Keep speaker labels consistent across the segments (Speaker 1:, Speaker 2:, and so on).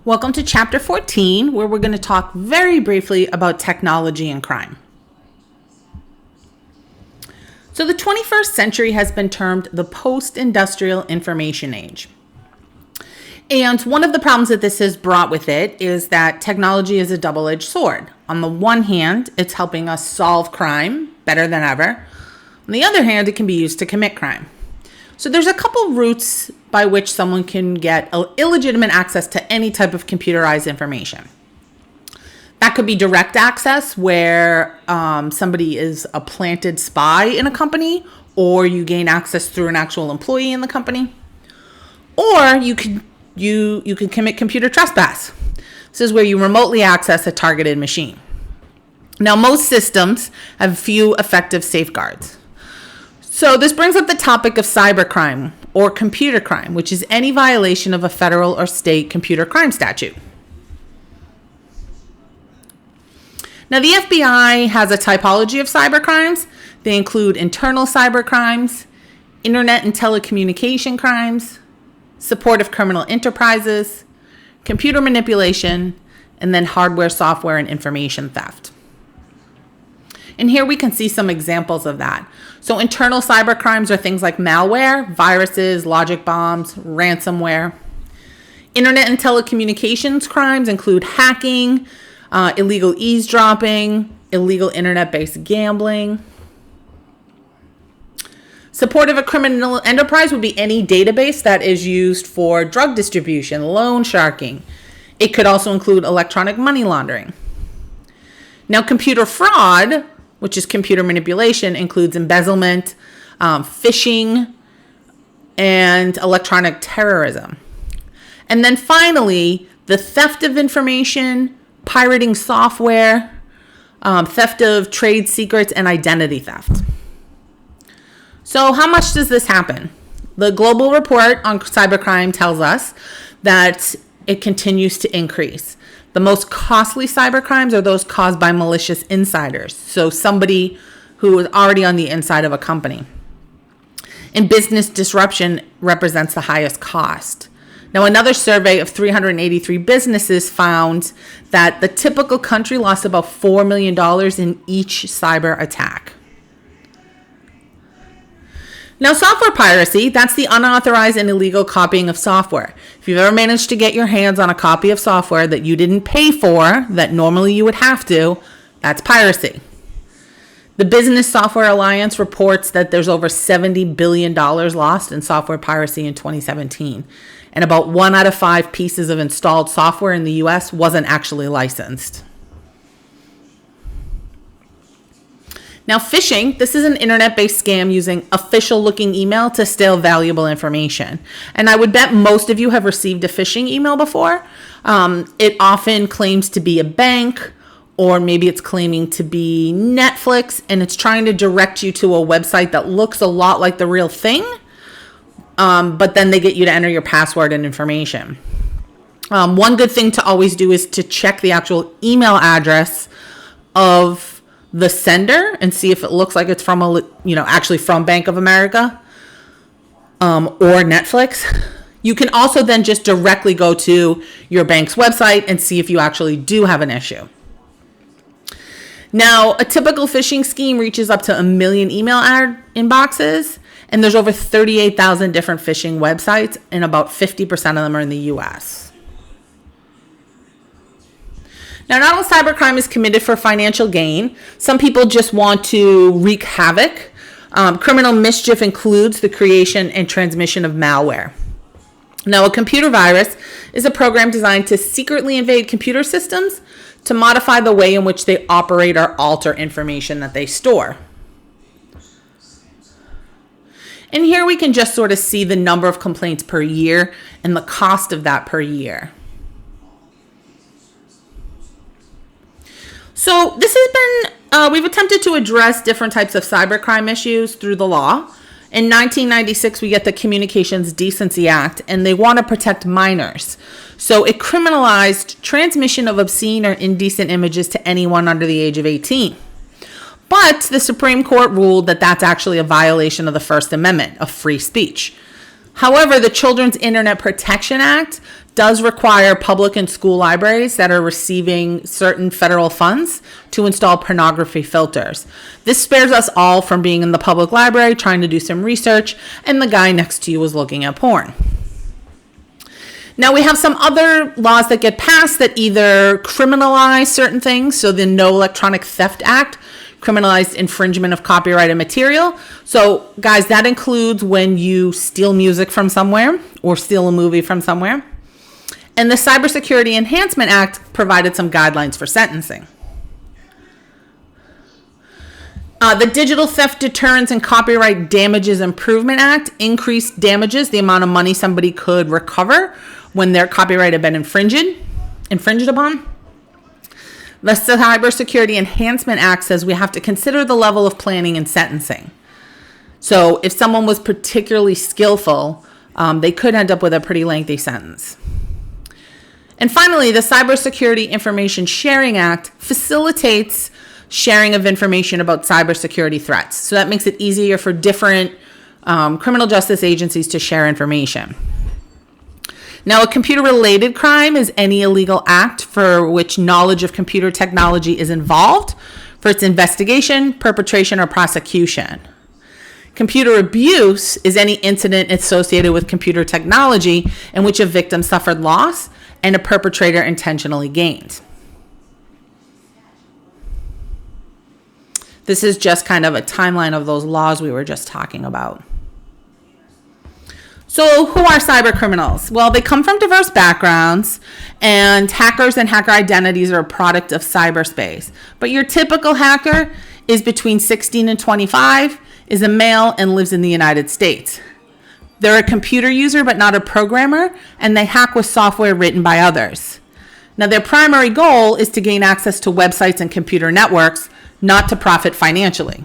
Speaker 1: Welcome to Chapter 14, where we're going to talk very briefly about technology and crime. So the 21st century has been termed the post-industrial information age. And one of the problems that this has brought with it is that technology is a double-edged sword. On the one hand, it's helping us solve crime better than ever. On the other hand, it can be used to commit crime. So there's a couple routes by which someone can get illegitimate access to any type of computerized information. That could be direct access, where somebody is a planted spy in a company, or you gain access through an actual employee in the company. Or you could commit computer trespass. This is where you remotely access a targeted machine. Now, most systems have few effective safeguards. So this brings up the topic of cybercrime or computer crime, which is any violation of a federal or state computer crime statute. Now, the FBI has a typology of cybercrimes. They include internal cybercrimes, internet and telecommunication crimes, support of criminal enterprises, computer manipulation, and then hardware, software, and information theft. And here we can see some examples of that. So internal cybercrimes are things like malware, viruses, logic bombs, ransomware. Internet and telecommunications crimes include hacking, illegal eavesdropping, illegal internet-based gambling. Support of a criminal enterprise would be any database that is used for drug distribution, loan sharking. It could also include electronic money laundering. Now, computer fraud, which is computer manipulation, includes embezzlement, phishing, and electronic terrorism. And then finally, the theft of information, pirating software, theft of trade secrets, and identity theft. So how much does this happen? The global report on cybercrime tells us that it continues to increase. The most costly cybercrimes are those caused by malicious insiders. So somebody who is already on the inside of a company. And business disruption represents the highest cost. Now, another survey of 383 businesses found that the typical country lost about $4 million in each cyber attack. Now, software piracy, that's the unauthorized and illegal copying of software. If you've ever managed to get your hands on a copy of software that you didn't pay for, that normally you would have to, that's piracy. The Business Software Alliance reports that there's over $70 billion lost in software piracy in 2017. And about 1 out of 5 pieces of installed software in the US wasn't actually licensed. Now, phishing, this is an internet-based scam using official-looking email to steal valuable information. And I would bet most of you have received a phishing email before. It often claims to be a bank, or maybe it's claiming to be Netflix, and it's trying to direct you to a website that looks a lot like the real thing, but then they get you to enter your password and information. One good thing to always do is to check the actual email address of the sender and see if it looks like it's from actually from Bank of America or Netflix. You can also then just directly go to your bank's website and see if you actually do have an issue. Now, a typical phishing scheme reaches up to 1 million email inboxes, and there's over 38,000 different phishing websites, and about 50% of them are in the US. Now, not all cybercrime is committed for financial gain. Some people just want to wreak havoc. Criminal mischief includes the creation and transmission of malware. Now, a computer virus is a program designed to secretly invade computer systems to modify the way in which they operate or alter information that they store. And here we can just sort of see the number of complaints per year and the cost of that per year. So this has been, we've attempted to address different types of cybercrime issues through the law. In 1996, we get the Communications Decency Act, and they want to protect minors. So it criminalized transmission of obscene or indecent images to anyone under the age of 18. But the Supreme Court ruled that that's actually a violation of the First Amendment of free speech. However, the Children's Internet Protection Act does require public and school libraries that are receiving certain federal funds to install pornography filters. This spares us all from being in the public library trying to do some research and the guy next to you was looking at porn. Now we have some other laws that get passed that either criminalize certain things. So the No Electronic Theft Act criminalized infringement of copyrighted material. So guys, that includes when you steal music from somewhere or steal a movie from somewhere. And the Cybersecurity Enhancement Act provided some guidelines for sentencing. The Digital Theft Deterrence and Copyright Damages Improvement Act increased damages, the amount of money somebody could recover when their copyright had been infringed upon. The Cybersecurity Enhancement Act says we have to consider the level of planning and sentencing. So if someone was particularly skillful, they could end up with a pretty lengthy sentence. And finally, the Cybersecurity Information Sharing Act facilitates sharing of information about cybersecurity threats. So that makes it easier for different criminal justice agencies to share information. Now, a computer-related crime is any illegal act for which knowledge of computer technology is involved for its investigation, perpetration, or prosecution. Computer abuse is any incident associated with computer technology in which a victim suffered loss and a perpetrator intentionally gained. This is just kind of a timeline of those laws we were just talking about. So who are cyber criminals? Well, they come from diverse backgrounds, and hackers and hacker identities are a product of cyberspace. But your typical hacker is between 16 and 25, is a male, and lives in the United States. They're a computer user but not a programmer, and they hack with software written by others. Now, their primary goal is to gain access to websites and computer networks, not to profit financially.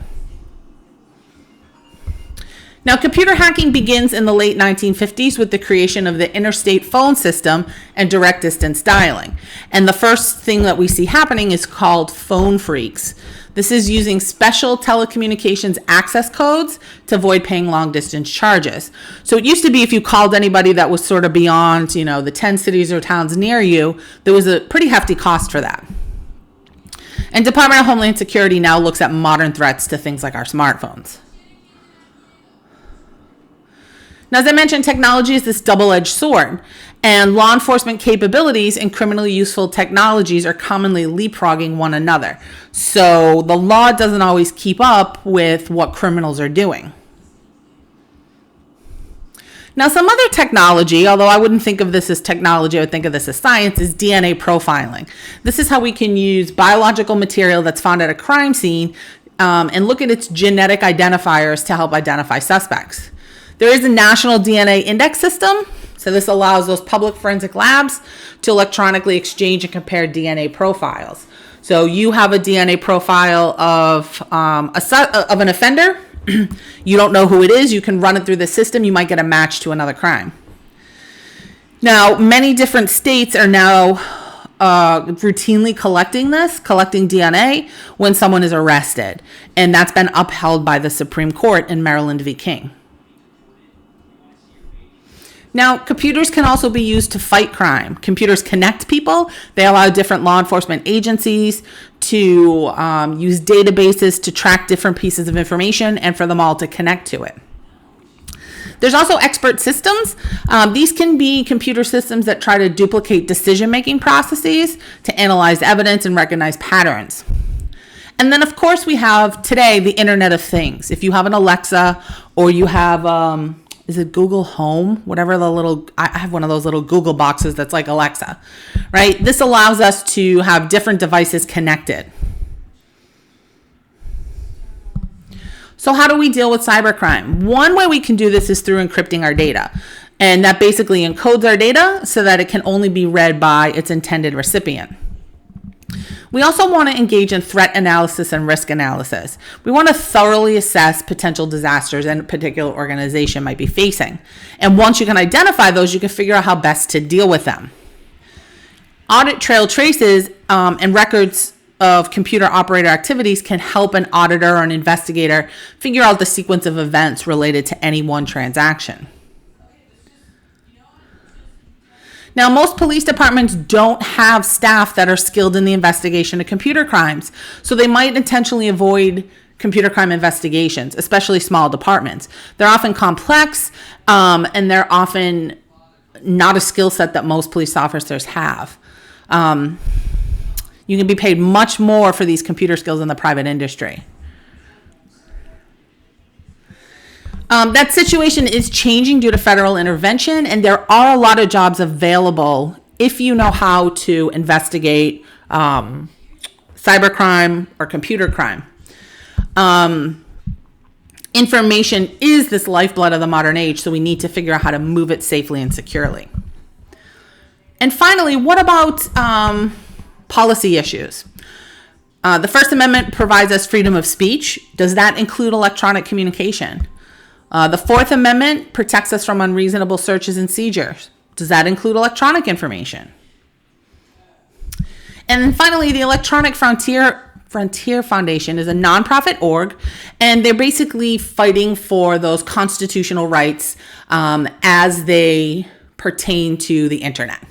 Speaker 1: Now, computer hacking begins in the late 1950s with the creation of the interstate phone system and direct distance dialing. And the first thing that we see happening is called phone phreaks. This is using special telecommunications access codes to avoid paying long distance charges. So it used to be if you called anybody that was sort of beyond, the 10 cities or towns near you, there was a pretty hefty cost for that. And Department of Homeland Security now looks at modern threats to things like our smartphones. Now, as I mentioned, technology is this double-edged sword, and law enforcement capabilities and criminally useful technologies are commonly leapfrogging one another. So the law doesn't always keep up with what criminals are doing. Now, some other technology, although I wouldn't think of this as technology, I would think of this as science, is DNA profiling. This is how we can use biological material that's found at a crime scene and look at its genetic identifiers to help identify suspects. There is a national DNA index system, so this allows those public forensic labs to electronically exchange and compare DNA profiles. So you have a DNA profile of an offender. You don't know who it is. You can run it through the system. You might get a match to another crime. Now, many different states are now routinely collecting DNA when someone is arrested. And that's been upheld by the Supreme Court in Maryland v. King. Now, computers can also be used to fight crime. Computers connect people. They allow different law enforcement agencies to use databases to track different pieces of information and for them all to connect to it. There's also expert systems. These can be computer systems that try to duplicate decision-making processes to analyze evidence and recognize patterns. And then, of course, we have today the Internet of Things. If you have an Alexa or you have... is it Google Home? Whatever I have one of those little Google boxes that's like Alexa, right? This allows us to have different devices connected. So how do we deal with cybercrime? One way we can do this is through encrypting our data. And that basically encodes our data so that it can only be read by its intended recipient. We also want to engage in threat analysis and risk analysis. We want to thoroughly assess potential disasters any particular organization might be facing. And once you can identify those, you can figure out how best to deal with them. Audit trail traces and records of computer operator activities can help an auditor or an investigator figure out the sequence of events related to any one transaction. Now, most police departments don't have staff that are skilled in the investigation of computer crimes, so they might intentionally avoid computer crime investigations, especially small departments. They're often complex, and they're often not a skill set that most police officers have. You can be paid much more for these computer skills in the private industry. That situation is changing due to federal intervention, and there are a lot of jobs available if you know how to investigate cybercrime or computer crime. Information is this lifeblood of the modern age, so we need to figure out how to move it safely and securely. And finally, what about policy issues? The First Amendment provides us freedom of speech. Does that include electronic communication? The Fourth Amendment protects us from unreasonable searches and seizures. Does that include electronic information? And then finally, the Electronic Frontier Foundation is a nonprofit org, and they're basically fighting for those constitutional rights as they pertain to the internet.